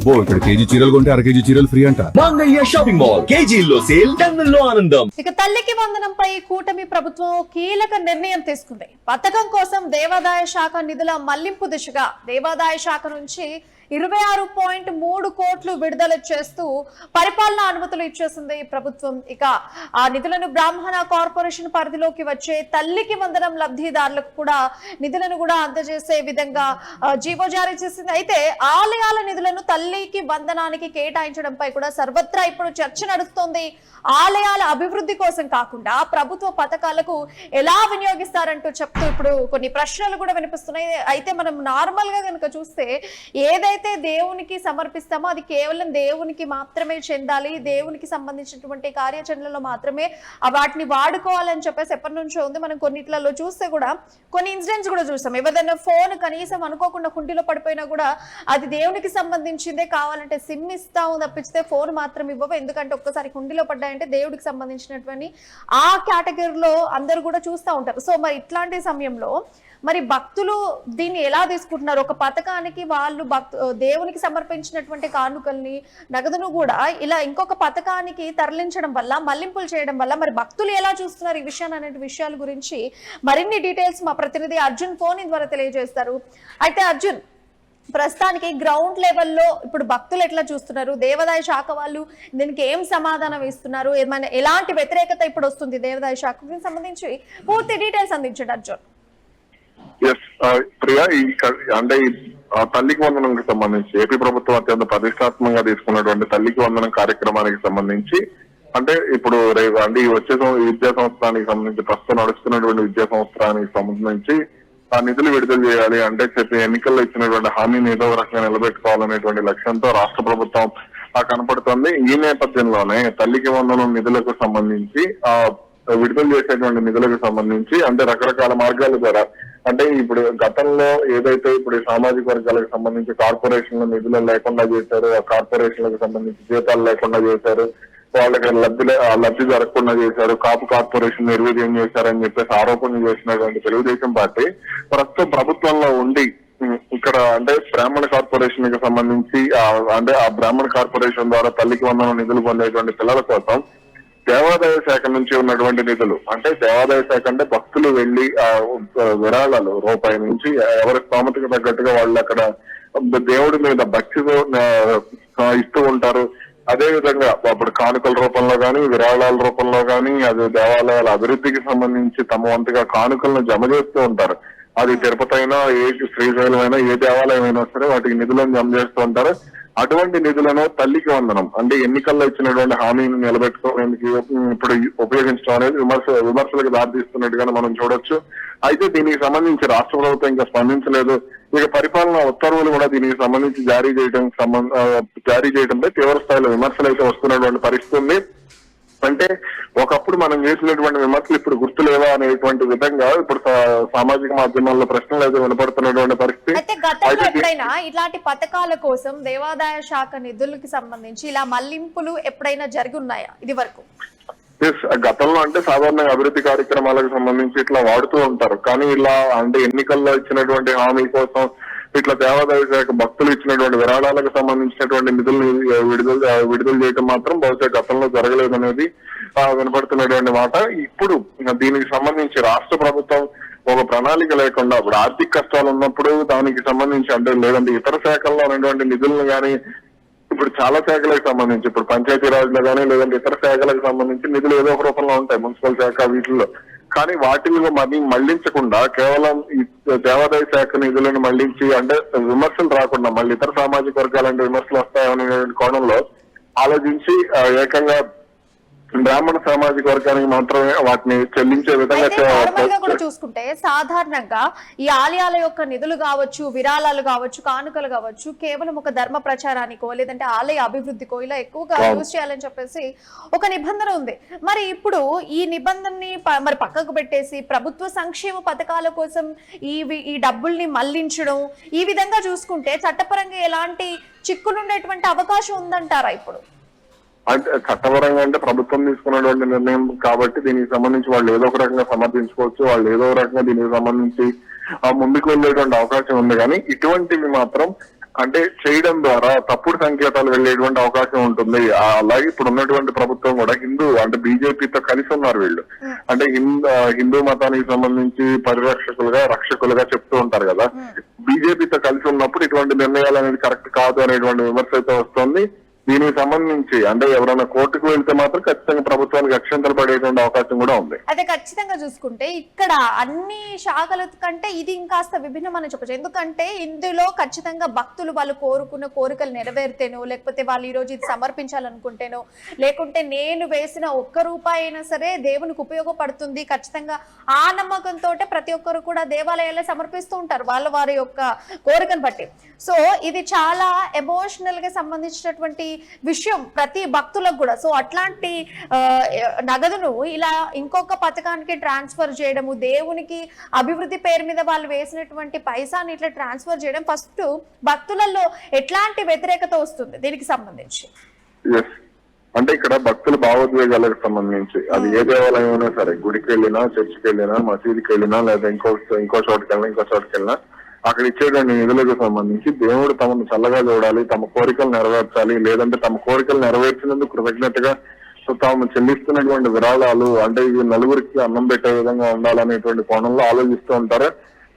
అబ్బో ఇక్కడ కేజీ చీరలు కొంటే అర కేజీ చీరలు ఫ్రీ అంట. మంగళ్య షాపింగ్ మాల్, కేజీల్లో సేల్, టన్నుల్లో ఆనందం. ఇక తల్లికి వందనంపై కూటమి ప్రభుత్వం కీలక నిర్ణయం తీసుకుంది. పథకం కోసం దేవాదాయ శాఖ నిధుల మళ్లింపు దిశగా దేవాదాయ శాఖ నుంచి 26.3 కోట్లు విడుదల చేస్తూ పరిపాలనా అనుమతులు ఇచ్చేసింది ప్రభుత్వం. ఇక ఆ నిధులను బ్రాహ్మణ కార్పొరేషన్ పరిధిలోకి వచ్చే తల్లికి వందనం లబ్ధిదారులకు కూడా నిధులను కూడా అందజేసే విధంగా జీవో జారీ చేసింది. అయితే ఆలయాల నిధులను తల్లికి వందనానికి కేటాయించడంపై కూడా సర్వత్రా ఇప్పుడు చర్చ నడుస్తోంది. ఆలయాల అభివృద్ధి కోసం కాకుండా ప్రభుత్వ పథకాలకు ఎలా వినియోగిస్తారంటూ చెప్తూ ఇప్పుడు కొన్ని ప్రశ్నలు కూడా వినిపిస్తున్నాయి. అయితే మనం నార్మల్ గా కనుక చూస్తే ఏదైతే దేవునికి సమర్పిస్తామో అది కేవలం దేవునికి మాత్రమే చెందాలి, దేవునికి సంబంధించినటువంటి కార్యాచరణలో మాత్రమే వాటిని వాడుకోవాలని చెప్పేసి ఎప్పటి నుంచో ఉంది. మనం కొన్నిట్లలో చూస్తే కూడా కొన్ని ఇన్సిడెంట్స్ కూడా చూస్తాం. ఎవరైనా ఫోన్ కనీసం అనుకోకుండా కుండీలో పడిపోయినా కూడా అది దేవునికి సంబంధించిందే, కావాలంటే సిమ్ ఇస్తాము తప్పిస్తే ఫోన్ మాత్రం ఇవ్వవు. ఎందుకంటే ఒక్కసారి కుండీలో పడ్డాయంటే దేవుడికి సంబంధించినటువంటి ఆ కేటగిరీలో అందరూ కూడా చూస్తూ ఉంటారు. సో మరి ఇట్లాంటి సమయంలో మరి భక్తులు దీన్ని ఎలా తీసుకుంటున్నారు? ఒక పథకానికి వాళ్ళు దేవునికి సమర్పించినటువంటి కానుకల్ని, నగదును కూడా ఇలా ఇంకొక పథకానికి తరలించడం వల్ల, మళ్లింపులు చేయడం వల్ల మరి భక్తులు ఎలా చూస్తున్నారు ఈ విషయాన్ని అనే విషయాల గురించి మరిన్ని డీటెయిల్స్ మా ప్రతినిధి అర్జున్ ఫోన్ ద్వారా తెలియజేస్తారు. అయితే అర్జున్, ప్రస్తుతానికి గ్రౌండ్ లెవెల్లో ఇప్పుడు భక్తులు ఎట్లా చూస్తున్నారు? దేవాదాయ శాఖ వాళ్ళు దీనికి ఏం సమాధానం ఇస్తున్నారు? ఏమైనా ఎలాంటి వ్యతిరేకత ఇప్పుడు వస్తుంది దేవాదాయ శాఖకి సంబంధించి పూర్తి డీటెయిల్స్ అందించండి అర్జున్. ప్రియా, అంటే తల్లికి వందనంకి సంబంధించి ఏపీ ప్రభుత్వం అత్యంత ప్రతిష్టాత్మకంగా తీసుకున్నటువంటి తల్లికి వందనం కార్యక్రమానికి సంబంధించి అంటే ఇప్పుడు అంటే ఈ వచ్చే విద్యా సంవత్సరానికి సంబంధించి ప్రస్తుతం నడుస్తున్నటువంటి విద్యా సంవత్సరానికి సంబంధించి ఆ నిధులు విడుదల చేయాలి అంటే చెప్పి ఎన్నికల్లో ఇచ్చినటువంటి హామీని ఏదో రకంగా నిలబెట్టుకోవాలనేటువంటి లక్ష్యంతో రాష్ట్ర ప్రభుత్వం కనపడుతోంది. ఈ నేపథ్యంలోనే తల్లికి వందనం నిధులకు సంబంధించి విడుదల చేసేటువంటి నిధులకు సంబంధించి అంటే రకరకాల మార్గాల ద్వారా అంటే ఇప్పుడు గతంలో ఏదైతే ఇప్పుడు సామాజిక వర్గాలకు సంబంధించి కార్పొరేషన్ల నిధులు లేకుండా చేశారు, ఆ కార్పొరేషన్లకు సంబంధించి జీతాలు లేకుండా చేశారు, వాళ్ళకి లబ్ధి జరగకుండా చేశారు, కాపు కార్పొరేషన్ నిర్వీర్యం చేశారని చెప్పేసి ఆరోపణలు చేసినటువంటి తెలుగుదేశం పార్టీ ప్రస్తుతం ప్రభుత్వంలో ఉండి ఇక్కడ అంటే బ్రాహ్మణ కార్పొరేషన్ కి సంబంధించి అంటే ఆ బ్రాహ్మణ కార్పొరేషన్ ద్వారా తల్లికి వందనం నిధులు పొందేటువంటి పిల్లల కోసం దేవాదాయ శాఖ నుంచి ఉన్నటువంటి నిధులు అంటే దేవాదాయ శాఖ అంటే భక్తులు వెళ్లి విరాళాలు రూపాయి నుంచి ఎవరి స్తోమతకు తగ్గట్టుగా వాళ్ళు అక్కడ దేవుడి మీద భక్తితో ఇస్తూ ఉంటారు. అదే విధంగా అప్పుడు కానుకల రూపంలో గాని, విరాళాల రూపంలో గాని, అది దేవాలయాల అభివృద్ధికి సంబంధించి తమ వంతుగా కానుకలను జమ చేస్తూ ఉంటారు. అది తిరుపతి అయినా, ఏ శ్రీశైలం అయినా, ఏ దేవాలయం అయినా సరే వాటికి నిధులను జమ చేస్తూ ఉంటారు. అటువంటి నిధులను తల్లికి వందనం అంటే ఎన్నికల్లో ఇచ్చినటువంటి హామీని నిలబెట్టుకోవడానికి ఇప్పుడు ఉపయోగించడం అనేది విమర్శలకు దారితీస్తున్నట్టుగానే మనం చూడొచ్చు. అయితే దీనికి సంబంధించి రాష్ట్ర ప్రభుత్వం ఇంకా స్పందించలేదు. ఇక పరిపాలనా ఉత్తర్వులు కూడా దీనికి సంబంధించి జారీ చేయడంపై తీవ్ర స్థాయిలో విమర్శలు అయితే వస్తున్నటువంటి పరిస్థితి ఉంది. అంటే ఒకప్పుడు మనం చేసినటువంటి విమర్శలు ఇప్పుడు గుర్తులేవా అనేటువంటి విధంగా ఇప్పుడు సామాజిక మాధ్యమాల్లో ప్రశ్నలు అయితే వినపడుతున్నటువంటి పరిస్థితి. అయితే గతంలో ఎప్పుడైనా ఇలాంటి పథకాల కోసం దేవాదాయ శాఖ నిధులకి సంబంధించి ఇలా మళ్లింపులు ఎప్పుడైనా జరిగి ఉన్నాయా ఇది వరకు? గతంలో అంటే సాధారణంగా అభివృద్ధి కార్యక్రమాలకు సంబంధించి ఇట్లా వాడుతూ ఉంటారు. కానీ ఇలా అంటే ఎన్నికల్లో ఇచ్చినటువంటి హామీ కోసం ఇట్లా దేవాదాయ శాఖ భక్తులు ఇచ్చినటువంటి విరాళాలకు సంబంధించినటువంటి నిధులను విడుదల చేయడం మాత్రం బహుశా గతంలో జరగలేదనేది వినపడుతున్నటువంటి మాట. ఇప్పుడు దీనికి సంబంధించి రాష్ట్ర ప్రభుత్వం ఒక ప్రణాళిక లేకుండా ఇప్పుడు ఆర్థిక కష్టాలు ఉన్నప్పుడు దానికి సంబంధించి అంటే లేదంటే ఇతర శాఖల్లో ఉన్నటువంటి నిధులను కానీ ఇప్పుడు చాలా శాఖలకు సంబంధించి ఇప్పుడు పంచాయతీరాజ్లో కానీ లేదంటే ఇతర శాఖలకు సంబంధించి నిధులు ఏదో ఒక రూపంలో ఉంటాయి, మున్సిపల్ శాఖ వీటిల్లో. కానీ వాటిని మళ్లించకుండా కేవలం ఈ దేవాదాయ శాఖ నిధులను మళ్లించి అంటే విమర్శలు రాకుండా మళ్ళీ ఇతర సామాజిక వర్గాలంటే విమర్శలు వస్తాయనే కోణంలో ఆలోచించి ఏకంగా బ్రాహ్మణ సామాజిక వర్గానికి మాత్రమే వాటిని చెల్లించే విధంగా చూసుకుంటే సాధారణంగా ఈ ఆలయాల యొక్క నిధులు కావచ్చు, విరాళాలు కావచ్చు, కానుకలు కావచ్చు కేవలం ఒక ధర్మ ప్రచారానికో లేదంటే ఆలయ అభివృద్ధికో ఇలా ఎక్కువగా యూజ్ చేయాలని చెప్పేసి ఒక నిబంధన ఉంది. మరి ఇప్పుడు ఈ నిబంధనని మరి పక్కకు పెట్టేసి ప్రభుత్వ సంక్షేమ పథకాల కోసం ఈ డబ్బుల్ని మళ్లించడం ఈ విధంగా చూసుకుంటే చట్టపరంగా ఎలాంటి చిక్కులుండేటువంటి అవకాశం ఉందంటారా? ఇప్పుడు అంటే చట్టపరంగా అంటే ప్రభుత్వం తీసుకున్నటువంటి నిర్ణయం కాబట్టి దీనికి సంబంధించి వాళ్ళు ఏదో ఒక రకంగా సమర్థించుకోవచ్చు, వాళ్ళు ఏదో ఒక రకంగా దీనికి సంబంధించి ముందుకు వెళ్ళేటువంటి అవకాశం ఉంది. కానీ ఇటువంటివి మాత్రం అంటే చేయడం ద్వారా తప్పుడు సంకేతాలు వెళ్ళేటువంటి అవకాశం ఉంటుంది. అలాగే ఇప్పుడు ఉన్నటువంటి ప్రభుత్వం కూడా అంటే బీజేపీతో కలిసి ఉన్నారు వీళ్ళు. అంటే హిందూ మతానికి సంబంధించి రక్షకులుగా చెప్తూ ఉంటారు కదా. బీజేపీతో కలిసి ఉన్నప్పుడు ఇటువంటి నిర్ణయాలు అనేది కరెక్ట్ కాదు అనేటువంటి విమర్శ అయితే వస్తుంది. దీనికి సంబంధించి అంటే ఎవరైనా కోర్టుకు వెళ్తే మాత్రం ఖచ్చితంగా ప్రభుత్వానికి అక్షంతలు పడేటువంటి అవకాశం కూడా ఉంది. అయితే ఖచ్చితంగా చూసుకుంటే ఇక్కడ అన్ని శాఖల కంటే ఇది ఇంకాస్త విభిన్నం అని చెప్పచ్చు. ఎందుకంటే ఇందులో ఖచ్చితంగా భక్తులు వాళ్ళు కోరుకున్న కోరికలు నెరవేరితేనో, లేకపోతే వాళ్ళు ఈ రోజు ఇది సమర్పించాలనుకుంటేనో, లేకుంటే నేను వేసిన ₹1 అయినా సరే దేవునికి ఉపయోగపడుతుంది ఖచ్చితంగా ఆ నమ్మకంతో ప్రతి ఒక్కరు కూడా దేవాలయాల్లో సమర్పిస్తూ ఉంటారు వారి యొక్క కోరికను బట్టి. సో ఇది చాలా ఎమోషనల్ గా సంబంధించినటువంటి విషయం ప్రతి భక్తులకు కూడా. సో అట్లాంటి నగదును ఇలా ఇంకొక పథకానికి ట్రాన్స్ఫర్ చేయడము, దేవునికి అభివృద్ధి పేరు మీద వాళ్ళు వేసినటువంటి పైసాని ఇట్లా ట్రాన్స్ఫర్ చేయడం ఫస్ట్ భక్తులలో ఎట్లాంటి వ్యతిరేకత వస్తుంది దీనికి సంబంధించి? అంటే ఇక్కడ భక్తుల భావోద్వేగాలకు సంబంధించి అది ఏ దేవాలయం అయినా సరే, గుడికి వెళ్ళినా, చర్చికి వెళ్ళినా, మసీదుకి వెళ్ళినా, లేదా ఇంకో చోటుకి వెళ్ళినా అక్కడ ఇచ్చేటువంటి నిధులకు సంబంధించి దేవుడు తమను చల్లగా చూడాలి, తమ కోరికలు నెరవేర్చాలి, లేదంటే తమ కోరికలు నెరవేర్చినందుకు కృతజ్ఞతగా తాము చెల్లిస్తున్నటువంటి విరాళాలు అంటే ఇవి నలుగురికి అన్నం పెట్టే విధంగా ఉండాలనేటువంటి కోణంలో ఆలోచిస్తూ ఉంటారు.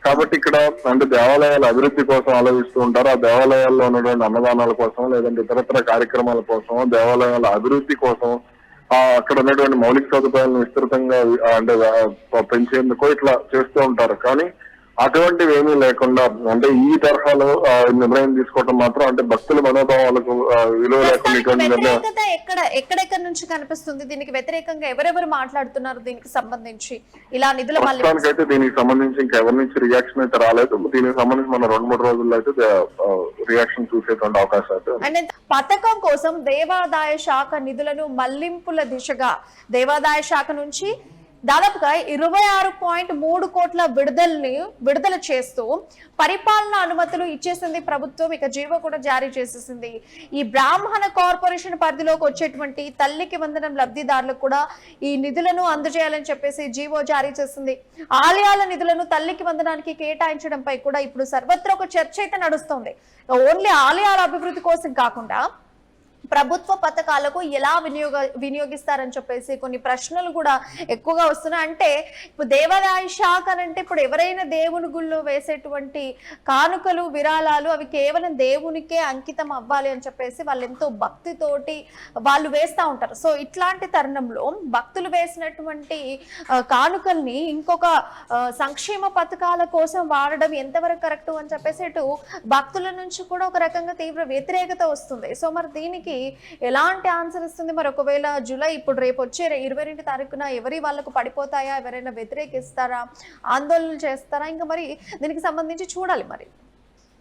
కాబట్టి ఇక్కడ అంటే దేవాలయాల అభివృద్ధి కోసం ఆలోచిస్తూ ఉంటారు. ఆ దేవాలయాల్లో ఉన్నటువంటి అన్నదానాల కోసం, లేదంటే ఇతరత్ర కార్యక్రమాల కోసం, దేవాలయాల అభివృద్ధి కోసం, అక్కడ ఉన్నటువంటి మౌలిక సదుపాయాలను విస్తృతంగా అంటే పెంచేందుకు ఇట్లా చేస్తూ ఉంటారు. కానీ అటువంటివి ఏమీ లేకుండా అంటే ఈ తరహాలో నిర్ణయం తీసుకోవడం మాత్రం అంటే భక్తుల మనోభావాలకు విలువ లేకుండా ఇటువంటి నిర్ణయం ఎక్కడెక్కడి నుంచి కనిపిస్తుంది? దీనికి వ్యతిరేకంగా ఎవరెవరు మాట్లాడుతున్నారు దీనికి సంబంధించి? ఇలా నిధుల అయితే దీనికి సంబంధించి ఇంకెవరి నుంచి రియాక్షన్ అయితే రాలేదు. దీనికి సంబంధించి మన 2-3 రోజుల్లో అయితే రియాక్షన్ చూసేటువంటి అవకాశం అయితే. అంటే పథకం కోసం దేవాదాయ శాఖ నిధులను మళ్లింపుల దిశగా దేవాదాయ శాఖ నుంచి దాదాపుగా 26.3 కోట్ల విడుదల చేస్తూ పరిపాలన అనుమతులు ఇచ్చేసింది ప్రభుత్వం. ఇక జీవో కూడా జారీ చేసేసింది. ఈ బ్రాహ్మణ కార్పొరేషన్ పరిధిలోకి వచ్చేటువంటి తల్లికి వందనం లబ్ధిదారులకు కూడా ఈ నిధులను అందజేయాలని చెప్పేసి జీవో జారీ చేసింది. ఆలయాల నిధులను తల్లికి వందనానికి కేటాయించడంపై కూడా ఇప్పుడు సర్వత్రా ఒక చర్చ అయితే నడుస్తుంది. ఓన్లీ ఆలయాల అభివృద్ధి కోసం కాకుండా ప్రభుత్వ పథకాలకు ఎలా వినియోగిస్తారని చెప్పేసి కొన్ని ప్రశ్నలు కూడా ఎక్కువగా వస్తున్నాయి. అంటే ఇప్పుడు దేవాదాయ శాఖ అంటే ఇప్పుడు ఎవరైనా దేవుని గుళ్ళో వేసేటువంటి కానుకలు, విరాళాలు అవి కేవలం దేవునికే అంకితం అవ్వాలి అని చెప్పేసి వాళ్ళు ఎంతో భక్తితోటి వాళ్ళు వేస్తూ ఉంటారు. సో ఇట్లాంటి తరుణంలో భక్తులు వేసినటువంటి కానుకల్ని ఇంకొక సంక్షేమ పథకాల కోసం వాడడం ఎంతవరకు కరెక్ట్ అని చెప్పేసి ఇటు భక్తుల నుంచి కూడా ఒక రకంగా తీవ్ర వ్యతిరేకత వస్తుంది. సో మరి దీనికి ఎలాంటి ఆన్సర్ ఇస్తుంది? మరి ఒకవేళ జూలై ఇప్పుడు రేపు వచ్చే 22 తారీఖున ఎవరి వాళ్ళకు పడిపోతాయా? ఎవరైనా వ్యతిరేకిస్తారా? ఆందోళనలు చేస్తారా? ఇంకా మరి దీనికి సంబంధించి చూడాలి మరి.